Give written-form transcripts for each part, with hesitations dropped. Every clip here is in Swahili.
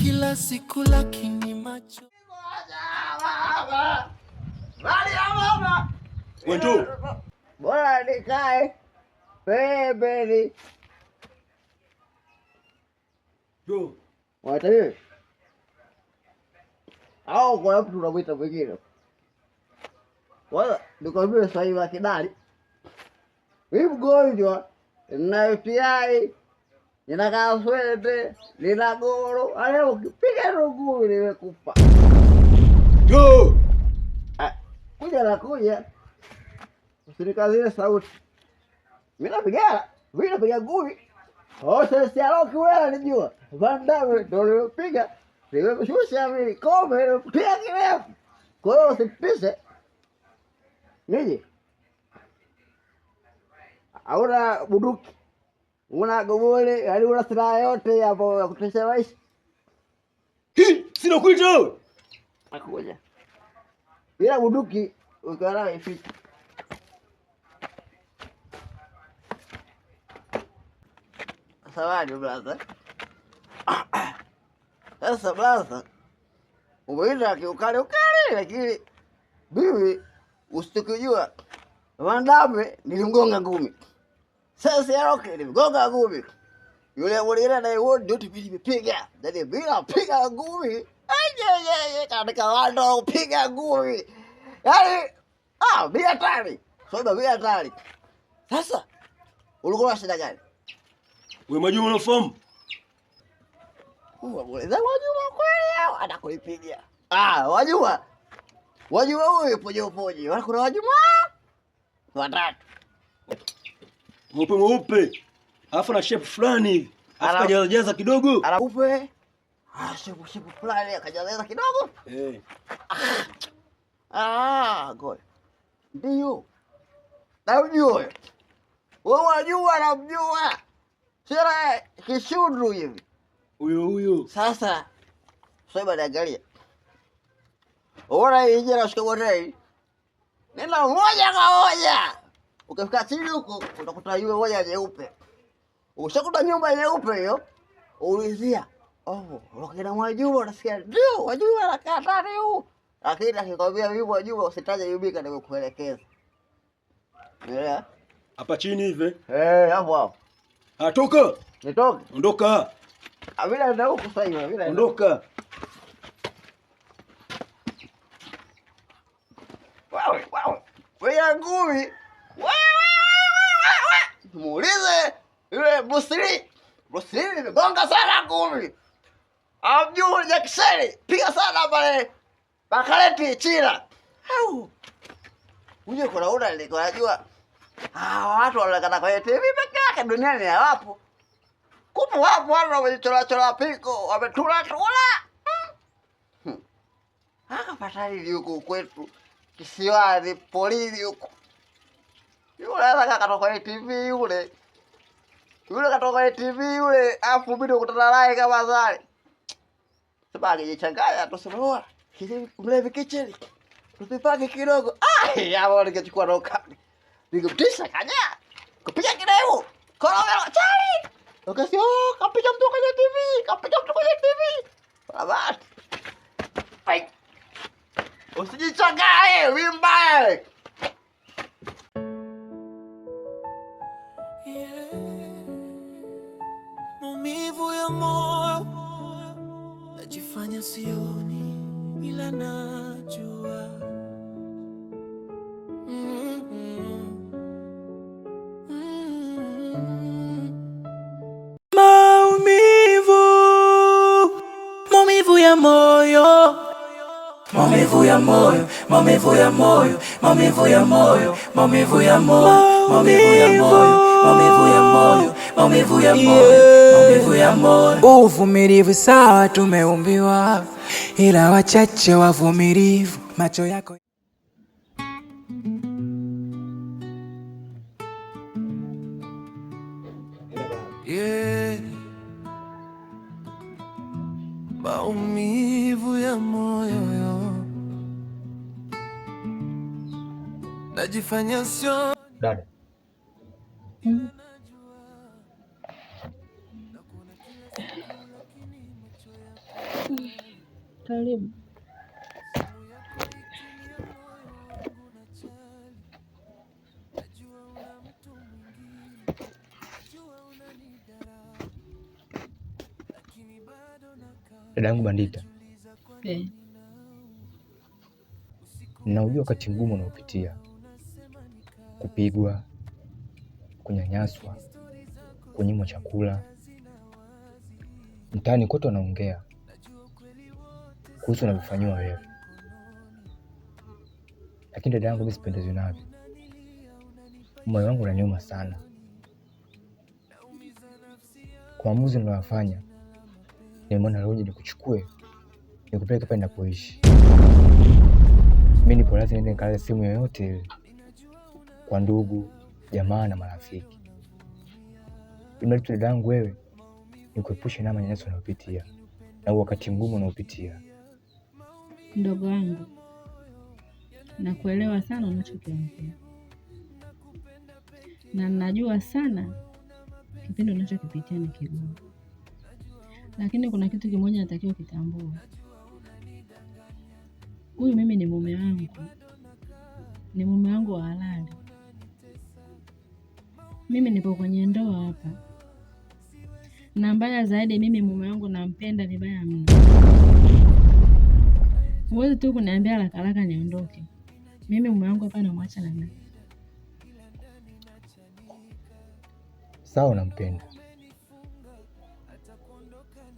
Kila siku lakini macho Wentu, bora nikae pembeni. Jo. Watawe. Au kwa mtu unamwita mwingine. Wala nikwambie sasa hivi akidali. Mimi mgonjwa na UTI. Nina kaswende, nina goro, leo ukipiga rungu nimekufa. Jo. Kuja na kuja. Usinikazile sauti. Mimi napiga ngumi. Sasa Rocky wewe unajua. Van Damme ndio nimepiga. Nimeshusha mimi kombe pia kirefu. Kwa hiyo usipise. Nije. Hauna bunduki. Una gobole, yaani una silaha yote hapo ya kutosha maisha. Sina kuita wewe. Nakuja. Bila bunduki ukiona ifiki. Sawadi brother. Sasa brother. Umeenda kiukale lakini bibi usitukijua. Van Damme nilimgonga ngumi. Sasa Rocky nilimgonga ngumi. Yule mwingine naye wote ndio tumepiga. Ndio bila piga ngumi. Aje katika wando piga ngumi. Yaani bila tani. Soba bila tani. Sasa ulikuwa shida gani? Wewe Majuma unafahamu? Wewe Majuma kweli anakuipiga. Wajua. Wajua huyu poje. Wala kuna Wajuma watatu. Mweupe. Alafu na shape fulani hivi. Alafu kajaza kidogo. Alafu shape fulani akajaza kidogo. Goy. Ndio. Namjua. Wewe wajua namjua. Sira kishundu hivi. Huyo. Sasa sasa niangalia. Ora inje na shikamoo. Nenda moja kwa moja. Ukifika chini huko utakuta yule moja nyeupe. Ushakuta nyumba nyeupe hiyo. Ulizia. Wakina Mwajuma unasikia ndio Wajuma anakaa ndani huko. Lakini akikwambia mimi Mwajuma usitaje yubika nimekuelekeza. Umeelewa? Hapa chini hivi. Hapo. Toka. Nitoke. Ondoka. Bila ndio huko sasa hivi, bila. Ondoka. Wow. Wewe ngumi. Muulize yule Bruce Lee nimegonga sana ngumi. Abdul Jackson piga sana pale. Bakaleti China. Uje kunaona nilikuwa najua. Watu wanaonekana kwa TV peke yake duniani hawapo. Kumbe wapo watu wamechola piko, wametula. Patali huko kwetu. Kisiwani polini huko. Yule katoka kwa TV yule. Katoka kwa TV yule, afu bado kutana naye kama zali. Sababu jichanganya tuseme kile mlevi kicheli. Tusipake kidogo. Hapo nikachukua roka. Nikamtisha kanya. Kupiga kideu. Korowelo chali. Ukasio kapiga mtu kwenye TV. Babati. Ai. Usijichanganye, wimba. maumivu ya moyo najifanya sioni ila najua. Maumivu ya moyo. Maumivu ya moyo, maumivu ya moyo, maumivu ya moyo, maumivu ya moyo, maumivu ya moyo, maumivu ya moyo, maumivu ya moyo, maumivu ya moyo. Uvumilivu sawa tumeumbiwa, ila wachache wavumilivu. Macho yako maumivu ya moyo najifanya sio dada. Karibu. Dadangu Bandita, ninaujua wakati mgumu unaopitia, kupigwa, kunyanyaswa, kunyimwa chakula. Mtaani kote wanaongea kuhusu unavyofanywa wewe, lakini dadangu, mimi sipendezwi navyo. Moyo wangu unaniuma sana kwa maamuzi ninayofanya. Nimeona leo nikuchukue nikupeleke pale ninapoishi. Mimi nipo lazima niende nikalale sehemu yoyote ile, kwa ndugu, jamaa na marafiki. Ili tu dadangu wewe nikuepushe na manyanyaso unayopitia na wakati mgumu unaopitia. Ndogo wangu, nakuelewa sana unachokiongea, na najua sana kipindi unachokipitia ni kigumu, lakini kuna kitu kimoja natakiwa kitambue. Huyu mimi ni mume wangu, ni mume wangu wa halali. Mimi nipo kwenye ndoa hapa, na mbaya zaidi, mimi mume wangu nampenda vibaya mno. Huwezi tu kuniambia haraka niondoke. Mimi mume wangu hapa namwacha na nani? Sawa, unampenda,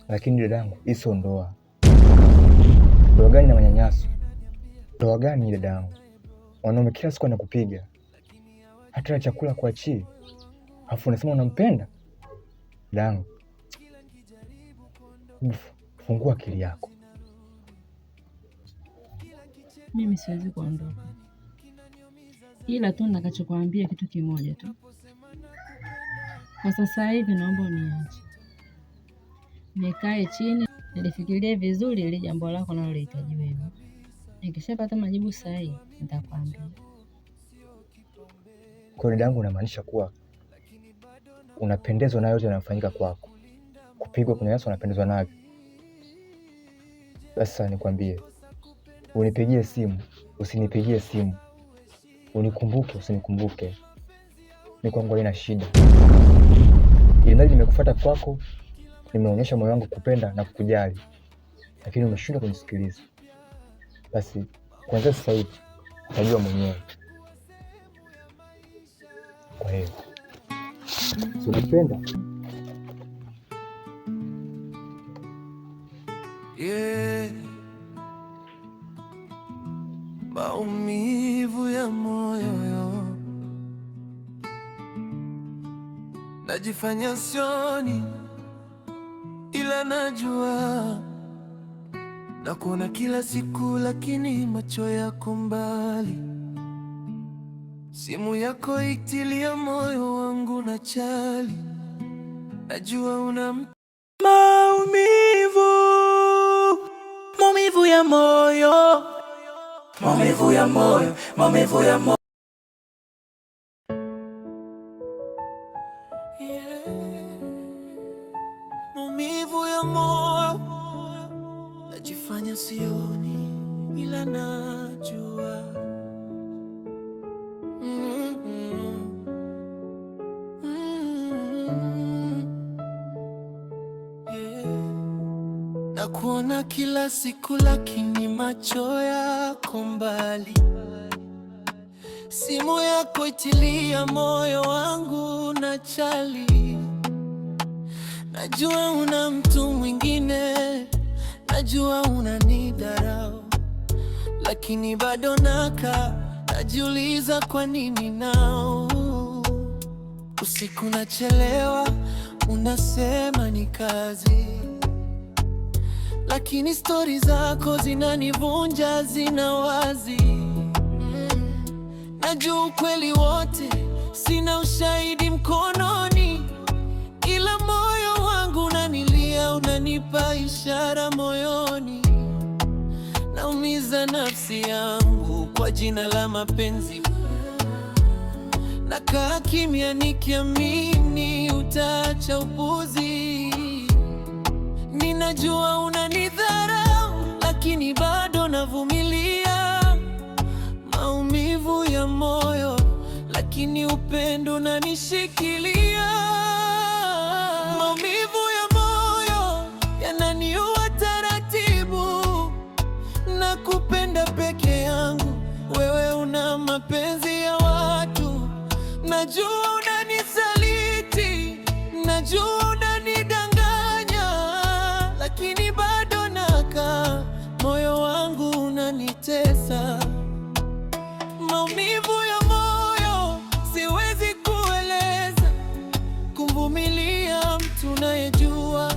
lakini dadangu, hii sio ndoa. Ndoa gani na manyanyaso? Ndoa gani dadangu? Wanaume kila siku anakupiga, hata chakula kuachii, afu unasema unampenda? Dadangu, fungua akili yako. Mimi siwezi kuondoka, ila tu nitakachokuambia kitu kimoja tu. Kwa sasa hivi naomba uniache nikae chini nilifikirie vizuri ile jambo lako nalolihitaji wewe. Nikishapata majibu sahihi nitakwambia. Kwa dadangu, unamaanisha kuwa unapendezwa na yote yanayofanyika kwako? Kupigwa, kunyanyaswa, unapendezwa navyo? Sasa nikwambie, unipigie simu, usinipigie simu, unikumbuke, usinikumbuke, ni kwangu haina shida. Ili nimekufuata kwako, nimeonyesha moyo wangu kupenda na kukujali, lakini umeshindwa kunisikiliza. Basi kuanzia sasa hivi utajua mwenyewe. Kwa hiyo si unapenda? Maumivu ya moyo najifanya sioni, ila najua na kuona kila siku, lakini macho yako mbali. Simu yako itilia moyo wangu na chali, najua una maumivu ya moyo, maumivu ya moyo, maumivu ya moyo. Maumivu ya moyo najifanya sioni, ila najua na kuona kila siku, lakini macho yako mbali. Simu yako itilia moyo wangu na chali, najua una mtu mwingine, najua unanidharau, lakini bado najiuliza kwa nini nao. Usiku nachelewa, unasema ni kazi, lakini stori zako zinanivunja, zina wazi. Najua ukweli wote, sina ushahidi mkononi, ila moyo wangu unanilia, unanipa ishara moyoni. Naumiza nafsi yangu kwa jina la mapenzi, nakaa kimya nikiamini utaacha upuzi. Ninajua unanidharau, lakini lakini bado navumilia maumivu ya moyo, lakini upendo unanishikilia. Maumivu ya moyo yananiua taratibu, na kupenda peke yangu. Wewe una mapenzi ya watu, najua unanisaliti, najua unanidanganya, lakini bado nakaa, moyo wangu unanitesa. Maumivu ya moyo siwezi kueleza, kumvumilia mtu nayejua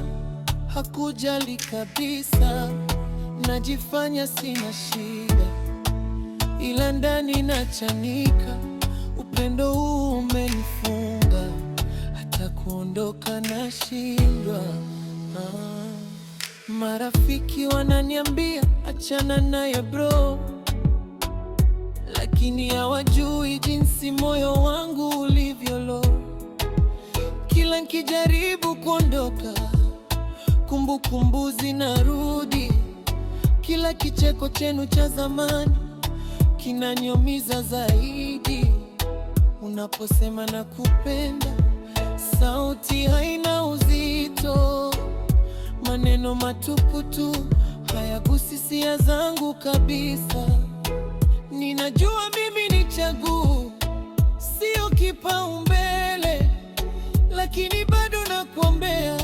hakujali kabisa. Najifanya sina shida, ila ndani nachanika. Upendo huu umenifunga, hata kuondoka nashindwa. Marafiki wananiambia achana naye bro, lakini hawajui jinsi moyo wangu ulivyo low. Kila nikijaribu kuondoka, kumbukumbu zinarudi. Kila kicheko chenu cha zamani kinaniumiza zaidi. Unaposema nakupenda, sauti haina uzito, maneno matupu tu, hayagusi hisia zangu kabisa. Ninajua mimi ni chaguo, sio kipaumbele, lakini bado nakuombea,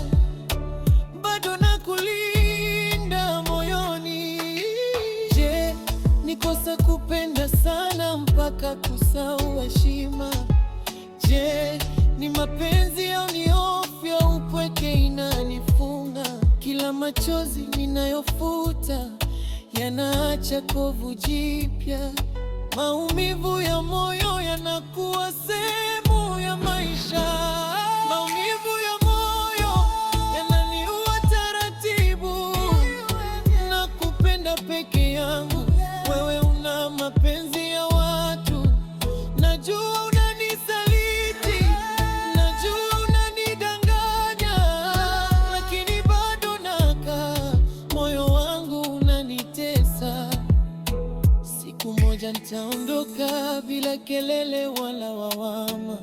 bado nakulinda moyoni. Je, nikosa kupenda sana mpaka kusahau heshima? Je, ni mapenzi au ni hofu ya upweke inanifunga? Kila machozi ninayofuta yanaacha kovu jipya. Maumivu ya moyo yanakuwa sehemu ya maisha. Maumivu ya moyo yananiua taratibu, na kupenda peke yangu. Wewe una mapenzi ya watu, najua unanisaliti, najua unanidanganya, lakini bado nakaa, moyo wangu unanitesa. Siku moja nitaondoka bila kelele wala lawama.